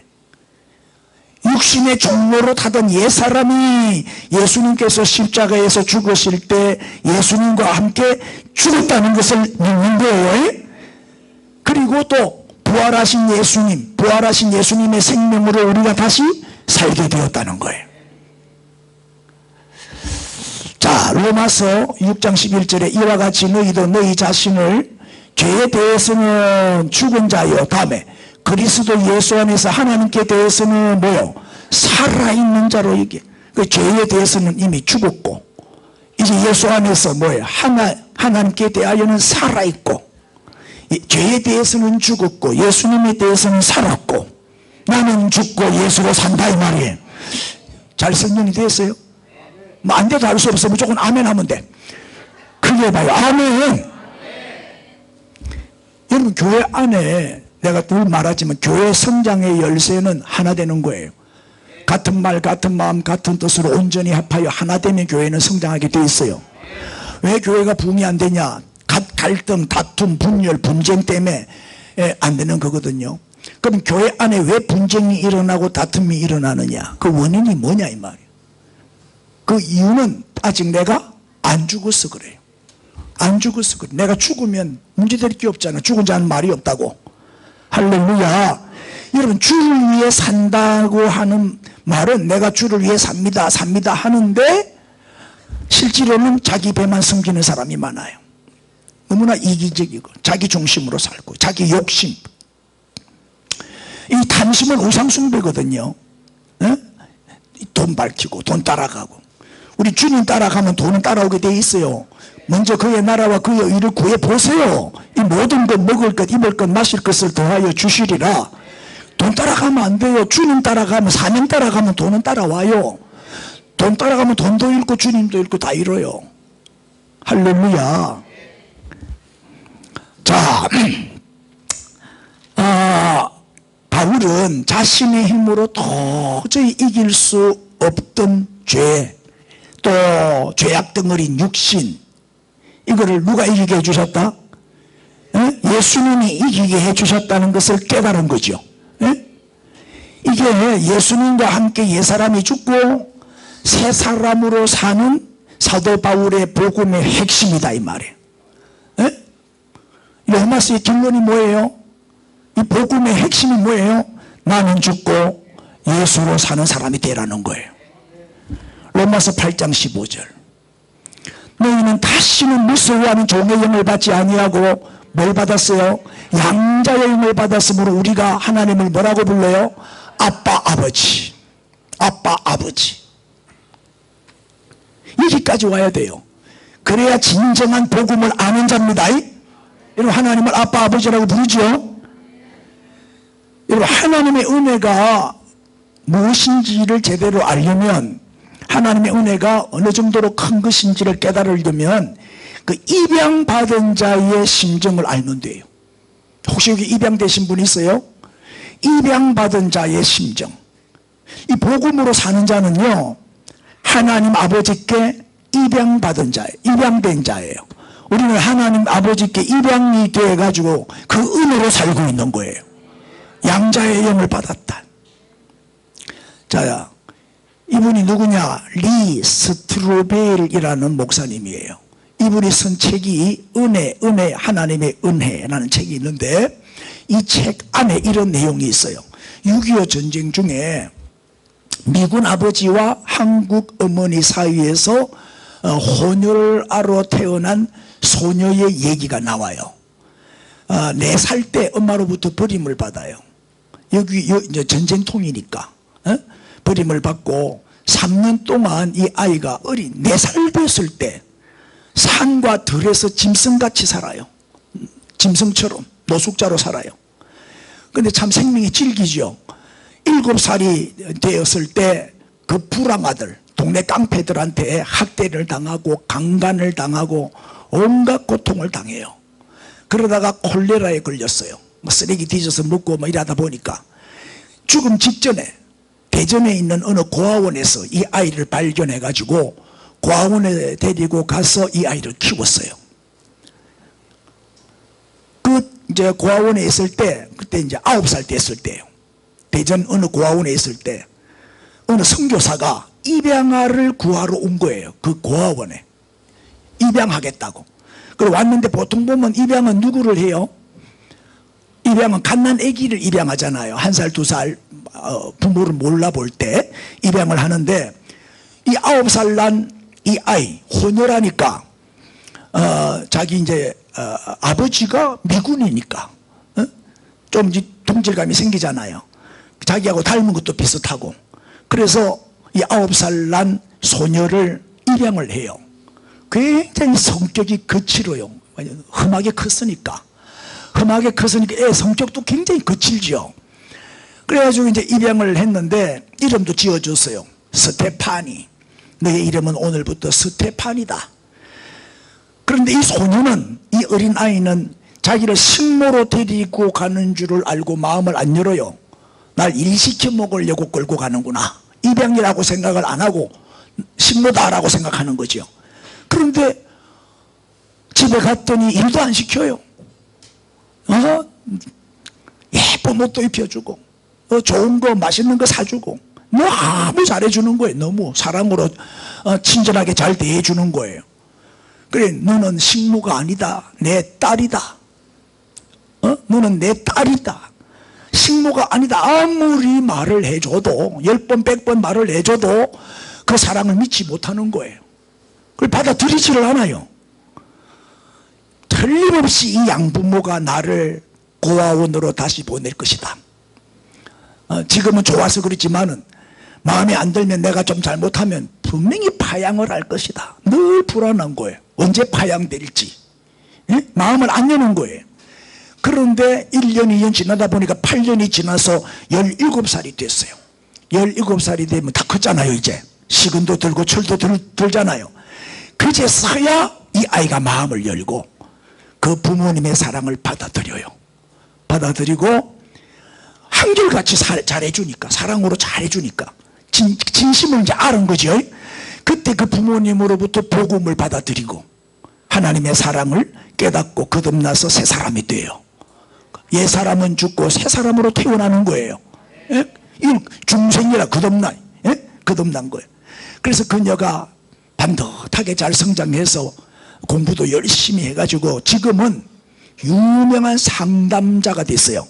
육신의 종로로 타던 옛사람이 예수님께서 십자가에서 죽으실 때 예수님과 함께 죽었다는 것을 믿는 거예요. 그리고 또 부활하신 예수님의 생명으로 우리가 다시 살게 되었다는 거예요. 자, 로마서 6장 11절에 이와 같이 너희도 너희 자신을 죄에 대해서는 죽은 자요, 다음에 그리스도 예수 안에서 하나님께 대해서는 뭐요? 살아있는 자로 얘기해. 그 죄에 대해서는 이미 죽었고 이제 예수 안에서 뭐예요? 하나님께 대하여는 살아있고, 죄에 대해서는 죽었고 예수님에 대해서는 살았고, 나는 죽고 예수로 산다 이 말이에요. 잘 설명이 됐어요? 뭐 안 돼도 할 수 없어. 무조건 아멘 하면 돼. 크게 해봐요. 아멘. 여러분, 교회 안에 내가 늘 말하지만 교회 성장의 열쇠는 하나 되는 거예요. 같은 말, 같은 마음, 같은 뜻으로 온전히 합하여 하나 되면 교회는 성장하게 돼 있어요. 왜 교회가 부흥이 안 되냐? 갈등, 다툼, 분열, 분쟁 때문에 안 되는 거거든요. 그럼 교회 안에 왜 분쟁이 일어나고 다툼이 일어나느냐? 그 원인이 뭐냐 이 말이에요. 그 이유는 아직 내가 안 죽어서 그래요. 안 죽어서 그래. 내가 죽으면 문제될 게 없잖아. 죽은 자는 말이 없다고. 할렐루야. 여러분, 주를 위해 산다고 하는 말은 내가 주를 위해 삽니다 하는데 실제로는 자기 배만 섬기는 사람이 많아요. 너무나 이기적이고 자기 중심으로 살고 자기 욕심, 이 탐심은 우상숭배거든요. 돈 밝히고 돈 따라가고. 우리 주님 따라가면 돈은 따라오게 돼 있어요. 먼저 그의 나라와 그의 의를 구해보세요. 이 모든 것, 먹을 것, 입을 것, 마실 것을 더하여 주시리라. 돈 따라가면 안 돼요. 주님 따라가면, 사명 따라가면 돈은 따라와요. 돈 따라가면 돈도 잃고 주님도 잃고 다 잃어요. 할렐루야. 자, 바울은 자신의 힘으로 도저히 이길 수 없던 죄, 또 죄악 덩어리인 육신, 이거를 누가 이기게 해주셨다? 예수님이 이기게 해주셨다는 것을 깨달은 거죠. 이게 예수님과 함께 옛사람이 죽고 새 사람으로 사는 사도 바울의 복음의 핵심이다 이 말이에요. 로마서의 결론이 뭐예요? 이 복음의 핵심이 뭐예요? 나는 죽고 예수로 사는 사람이 되라는 거예요. 로마서 8장 15절. 너희는 다시는 무서워하는 종의 영을 받지 아니하고 뭘 받았어요? 양자의 영을 받았으므로 우리가 하나님을 뭐라고 불러요? 아빠 아버지. 아빠 아버지. 여기까지 와야 돼요. 그래야 진정한 복음을 아는 자입니다. 여러분, 하나님을 아빠 아버지라고 부르죠. 여러분, 하나님의 은혜가 무엇인지를 제대로 알려면, 하나님의 은혜가 어느 정도로 큰 것인지를 깨달으려면 그 입양받은 자의 심정을 알면 돼요. 혹시 여기 입양되신 분 있어요? 입양받은 자의 심정. 이 복음으로 사는 자는요, 하나님 아버지께 입양받은 자예요. 입양된 자예요. 우리는 하나님 아버지께 입양이 되어가지고 그 은혜로 살고 있는 거예요. 양자의 영을 받았다. 자, 이분이 누구냐? 리 스트로벨이라는 목사님이에요. 이분이 쓴 책이 은혜, 하나님의 은혜라는 책이 있는데, 이 책 안에 이런 내용이 있어요. 6.25 전쟁 중에 미군 아버지와 한국 어머니 사이에서 혼혈아로 태어난 소녀의 얘기가 나와요. 4살 때 엄마로부터 버림을 받아요. 여기 이제 전쟁통이니까 버림을 받고 3년 동안 이 아이가 어린 4살 됐을 때 산과 들에서 짐승같이 살아요. 짐승처럼 노숙자로 살아요. 근데 참 생명이 질기죠. 7살이 되었을 때 그 불황아들, 동네 깡패들한테 학대를 당하고 강간을 당하고 온갖 고통을 당해요. 그러다가 콜레라에 걸렸어요. 쓰레기 뒤져서 먹고 이러다 보니까 죽음 직전에 대전에 있는 어느 고아원에서 이 아이를 발견해 가지고 고아원에 데리고 가서 이 아이를 키웠어요. 이제 고아원에 있을 때, 그때 이제 9살 됐을 때예요. 대전 어느 고아원에 있을 때 어느 선교사가 입양아를 구하러 온 거예요. 그 고아원에 입양하겠다고. 그리고 왔는데 보통 보면 입양은 누구를 해요? 입양은 갓난 아기를 입양하잖아요. 1살, 2살 부모를 몰라볼 때 입양을 하는데, 이 9살 난 이 아이 혼혈하니까 자기 이제 아버지가 미군이니까 좀 동질감이 생기잖아요. 자기하고 닮은 것도 비슷하고. 그래서 이 9살 난 소녀를 입양을 해요. 굉장히 성격이 거칠어요. 험하게 컸으니까. 애 성격도 굉장히 거칠죠. 그래가지고 이제 입양을 했는데 이름도 지어줬어요. 스테파니. 너의 이름은 오늘부터 스테판이다. 그런데 이 소녀는, 이 어린 아이는 자기를 식모로 데리고 가는 줄을 알고 마음을 안 열어요. 날 일시켜 먹으려고 끌고 가는구나. 입양이라고 생각을 안 하고 식모다라고 생각하는 거죠. 그런데 집에 갔더니 일도 안 시켜요. 예쁜 옷도 입혀주고 좋은 거 맛있는 거 사주고 너무 잘해주는 거예요. 너무 사랑으로 친절하게 잘 대해주는 거예요. 그래, 너는 식모가 아니다. 내 딸이다. 너는 내 딸이다. 식모가 아니다. 아무리 말을 해줘도 10번 100번 말을 해줘도 그 사랑을 믿지 못하는 거예요. 그걸 받아들이지를 않아요. 틀림없이 이 양부모가 나를 고아원으로 다시 보낼 것이다. 지금은 좋아서 그렇지만은 마음에 안 들면, 내가 좀 잘못하면 분명히 파양을 할 것이다. 늘 불안한 거예요. 언제 파양될지. 마음을 안 여는 거예요. 그런데 1년 2년 지나다 보니까 8년이 지나서 17살이 됐어요. 17살이 되면 다 컸잖아요. 이제 식은도 들고 철도 들잖아요. 그제서야 이 아이가 마음을 열고 그 부모님의 사랑을 받아들여요. 받아들이고 한결같이 잘해주니까, 사랑으로 잘해주니까 진심을 이제 아는 거죠. 그때 그 부모님으로부터 복음을 받아들이고 하나님의 사랑을 깨닫고 거듭나서 새 사람이 돼요. 옛 사람은 죽고 새 사람으로 태어나는 거예요. 예? 이 중생이라 거듭나, 예? 거듭난 거예요. 그래서 그녀가 반듯하게 잘 성장해서 공부도 열심히 해가지고 지금은 유명한 상담자가 됐어요.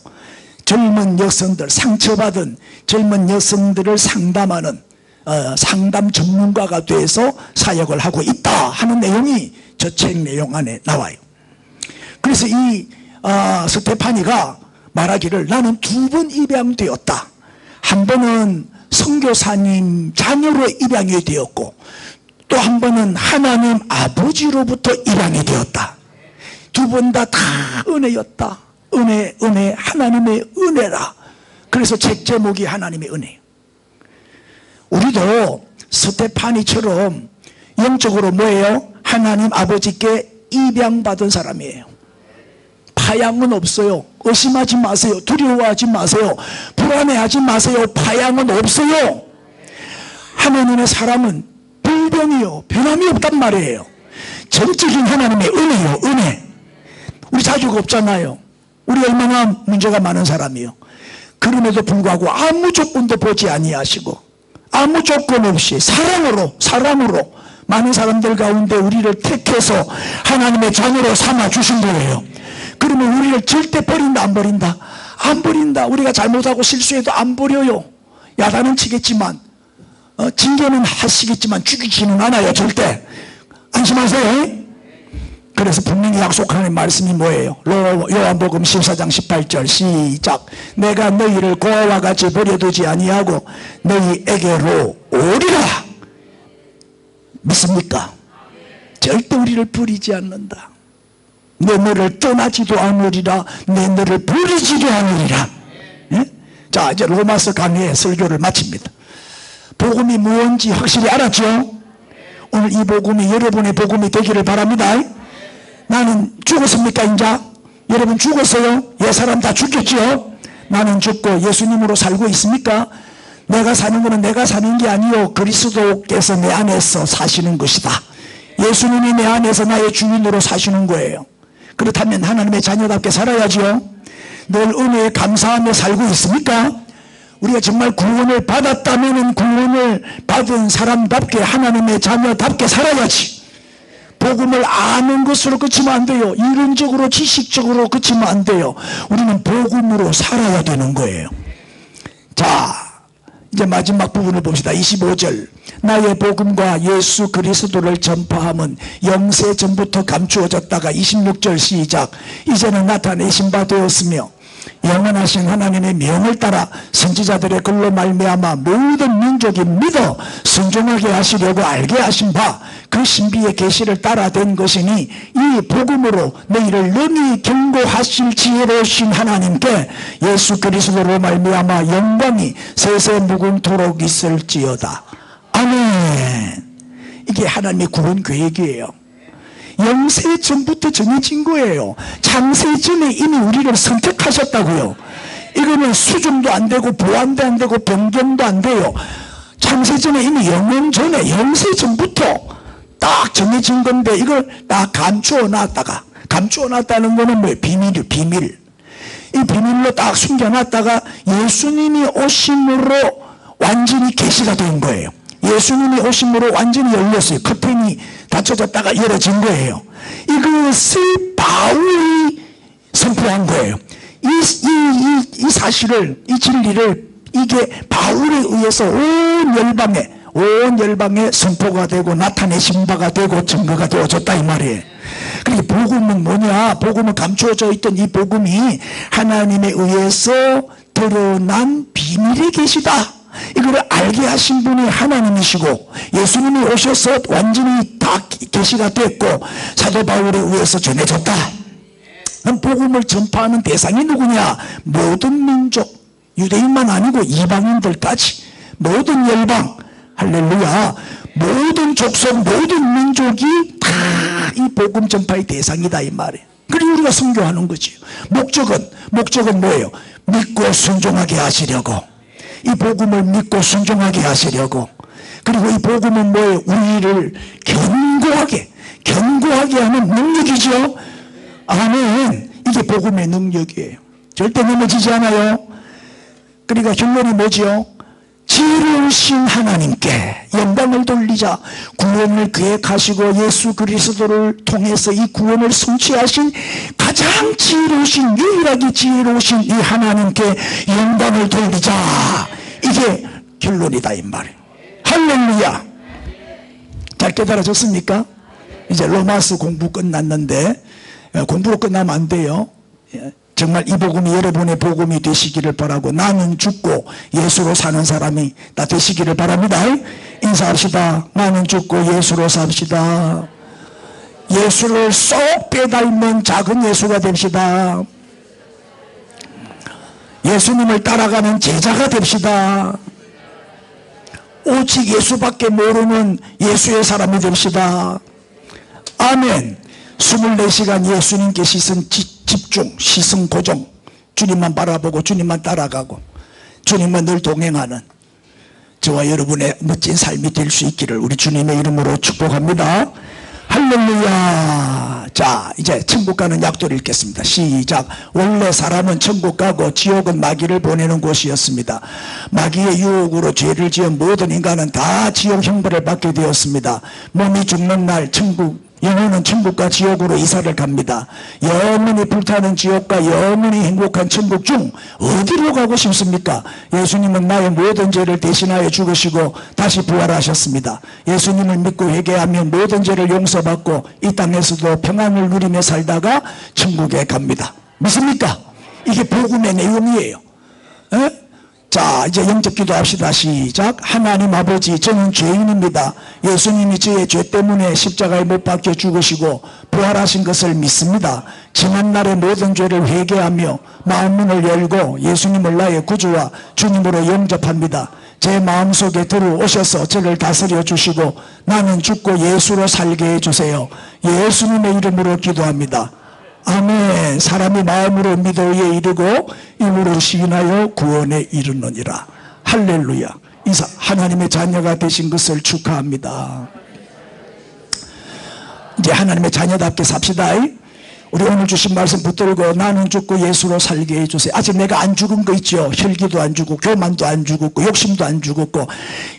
젊은 여성들, 상처받은 젊은 여성들을 상담하는 상담 전문가가 돼서 사역을 하고 있다 하는 내용이 저 책 내용 안에 나와요. 그래서 이 스테파니가 말하기를 나는 2번 입양되었다. 한 번은 선교사님 자녀로 입양이 되었고 또 한 번은 하나님 아버지로부터 입양이 되었다. 2번 다 은혜였다. 은혜, 하나님의 은혜라. 그래서 책 제목이 하나님의 은혜예요. 우리도 스테파니처럼 영적으로 뭐예요? 하나님 아버지께 입양받은 사람이에요. 파양은 없어요. 의심하지 마세요. 두려워하지 마세요. 불안해하지 마세요. 파양은 없어요. 하나님의 사람은 불변이요, 변함이 없단 말이에요. 전적인 하나님의 은혜요, 은혜. 우리 자주가 없잖아요. 우리 얼마나 문제가 많은 사람이요. 그럼에도 불구하고 아무 조건도 보지 아니하시고 아무 조건 없이 사랑으로 많은 사람들 가운데 우리를 택해서 하나님의 자녀로 삼아 주신 거예요. 그러면 우리를 절대 버린다 안 버린다? 안 버린다. 우리가 잘못하고 실수해도 안 버려요. 야단은 치겠지만 징계는 하시겠지만 죽이지는 않아요. 절대. 안심하세요. 그래서 분명히 약속하는 말씀이 뭐예요? 요한복음 14장 18절 시작. 내가 너희를 고아와 같이 버려두지 아니하고 너희에게로 오리라. 믿습니까? 절대 우리를 버리지 않는다. 내 너를 떠나지도 않으리라. 내 너를 버리지도 않으리라. 예? 자, 이제 로마서 강의 설교를 마칩니다. 복음이 무엇인지 확실히 알았죠? 오늘 이 복음이 여러분의 복음이 되기를 바랍니다. 나는 죽었습니까? 이제 여러분 죽었어요? 옛 사람 다 죽겠죠? 나는 죽고 예수님으로 살고 있습니까? 내가 사는 것은 내가 사는 게 아니요, 그리스도께서 내 안에서 사시는 것이다. 예수님이 내 안에서 나의 주인으로 사시는 거예요. 그렇다면 하나님의 자녀답게 살아야죠. 늘 은혜에 감사하며 살고 있습니까? 우리가 정말 구원을 받았다면 구원을 받은 사람답게 하나님의 자녀답게 살아야지. 복음을 아는 것으로 그치면 안 돼요. 이론적으로 지식적으로 그치면 안 돼요. 우리는 복음으로 살아야 되는 거예요. 자, 이제 마지막 부분을 봅시다. 25절. 나의 복음과 예수 그리스도를 전파함은 영세 전부터 감추어졌다가 26절 시작. 이제는 나타내신 바 되었으며 영원하신 하나님의 명을 따라 선지자들의 글로 말미암아 모든 민족이 믿어 순종하게 하시려고 알게 하신 바 그 신비의 계시를 따라 된 것이니 이 복음으로 너희를 능히 경고하실 지혜로우신 하나님께 예수 그리스도로 말미암아 영광이 세세무궁토록 있을지어다. 아멘. 이게 하나님의 구원 계획이에요. 영세 전부터 정해진 거예요. 창세 전에 이미 우리를 선택하셨다고요. 이거는 수정도 안 되고 보완도 안 되고 변경도 안 돼요. 창세 전에 이미 영원 전에 영세 전부터 딱 정해진 건데 이걸 딱 감추어 놨다는 거는 뭐예요? 비밀이에요. 비밀. 이 비밀로 딱 숨겨놨다가 예수님이 오심으로 완전히 계시가 된 거예요. 예수님이 오심으로 완전히 열렸어요. 커튼이 닫혀졌다가 열어진 거예요. 이것을 바울이 선포한 거예요. 이 사실을, 이 진리를, 이게 바울에 의해서 온 열방에 선포가 되고 나타내신 바가 되고 증거가 되어졌다 이 말이에요. 그러니까 복음은 뭐냐? 복음은 감추어져 있던 이 복음이 하나님에 의해서 드러난 비밀의 계시다. 이걸 알게 하신 분이 하나님이시고 예수님이 오셔서 완전히 다 계시가 됐고 사도 바울에 의해서 전해졌다. 그럼 복음을 전파하는 대상이 누구냐? 모든 민족, 유대인만 아니고 이방인들까지 모든 열방, 할렐루야, 모든 족속, 모든 민족이 다 이 복음 전파의 대상이다 이 말이에요. 그리고 우리가 선교하는 거지. 목적은 뭐예요? 믿고 순종하게 하시려고. 이 복음을 믿고 순종하게 하시려고. 그리고 이 복음은 뭐예요? 우리를 견고하게 하는 능력이죠. 아멘. 이게 복음의 능력이에요. 절대 넘어지지 않아요. 그러니까 결론이 뭐죠? 지혜로우신 하나님께 영광을 돌리자. 구원을 계획하시고 예수 그리스도를 통해서 이 구원을 성취하신 가장 지혜로우신, 유일하게 지혜로우신 이 하나님께 영광을 돌리자. 이게 결론이다 이 말이에요. 할렐루야. 잘 깨달아졌습니까? 이제 로마서 공부 끝났는데, 공부로 끝나면 안 돼요. 정말 이 복음이 여러분의 복음이 되시기를 바라고, 나는 죽고 예수로 사는 사람이 다 되시기를 바랍니다. 인사합시다. 나는 죽고 예수로 삽시다. 예수를 쏙 빼닮은 작은 예수가 됩시다. 예수님을 따라가는 제자가 됩시다. 오직 예수밖에 모르는 예수의 사람이 됩시다. 아멘. 24시간 예수님께 시선 집중, 시선 고정. 주님만 바라보고 주님만 따라가고 주님만 늘 동행하는 저와 여러분의 멋진 삶이 될 수 있기를 우리 주님의 이름으로 축복합니다. 할렐루야. 자, 이제 천국 가는 약도를 읽겠습니다. 시작. 원래 사람은 천국 가고 지옥은 마귀를 보내는 곳이었습니다. 마귀의 유혹으로 죄를 지은 모든 인간은 다 지옥 형벌을 받게 되었습니다. 몸이 죽는 날 영혼은 천국과 지옥으로 이사를 갑니다. 영원히 불타는 지옥과 영원히 행복한 천국 중 어디로 가고 싶습니까? 예수님은 나의 모든 죄를 대신하여 죽으시고 다시 부활하셨습니다. 예수님을 믿고 회개하면 모든 죄를 용서받고 이 땅에서도 평안을 누리며 살다가 천국에 갑니다. 믿습니까? 이게 복음의 내용이에요. 에? 자, 이제 영접 기도합시다. 시작. 하나님 아버지, 저는 죄인입니다. 예수님이 저의 죄 때문에 십자가에 못 박혀 죽으시고 부활하신 것을 믿습니다. 지난날의 모든 죄를 회개하며 마음문을 열고 예수님을 나의 구주와 주님으로 영접합니다. 제 마음속에 들어오셔서 저를 다스려 주시고 나는 죽고 예수로 살게 해주세요. 예수님의 이름으로 기도합니다. 아멘. 사람이 마음으로 믿어 의에 이르고 입으로 시인하여 구원에 이르느니라. 할렐루야. 인사. 하나님의 자녀가 되신 것을 축하합니다. 이제 하나님의 자녀답게 삽시다. 우리 오늘 주신 말씀 붙들고 나는 죽고 예수로 살게 해주세요. 아직 내가 안 죽은 거 있죠. 혈기도 안 죽고 교만도 안 죽었고 욕심도 안 죽었고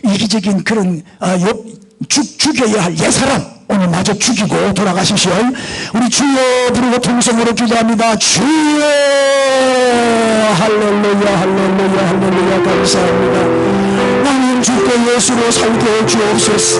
이기적인 그런 죽여야 할 옛사람 오늘 마저 죽이고 돌아가십시오. 우리 주여 부르고 통성으로 기도합니다. 주여. 할렐루야 할렐루야 할렐루야. 감사합니다. 나는 죽고 예수로 살게 해 주옵소서.